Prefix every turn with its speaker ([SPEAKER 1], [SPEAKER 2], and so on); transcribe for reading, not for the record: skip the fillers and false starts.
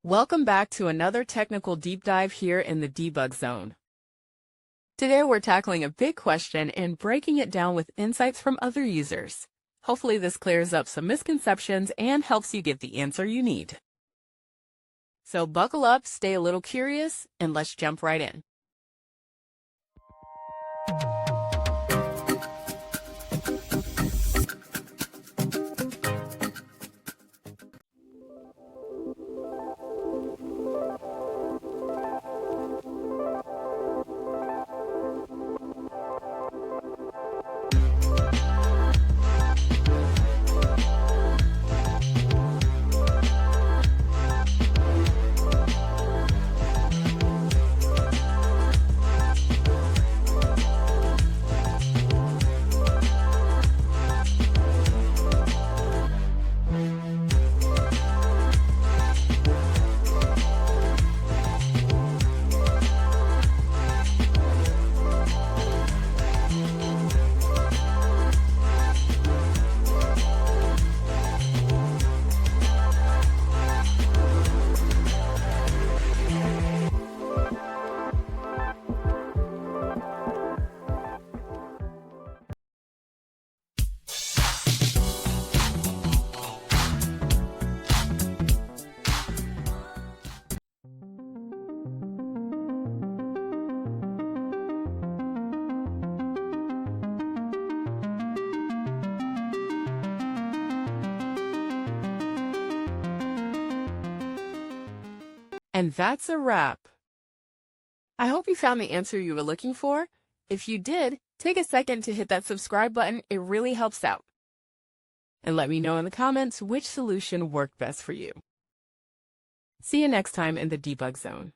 [SPEAKER 1] Welcome back to another technical deep dive here in the debug zone. Today we're tackling a big question and breaking it down with insights from other users. Hopefully this clears up some misconceptions and helps you get the answer you need. So buckle up, stay a little curious, and let's jump right in. And that's a wrap. I hope you found the answer you were looking for. If you did, take a second to hit that subscribe button. It really helps out. And let me know in the comments which solution worked best for you. See you next time in the debug zone.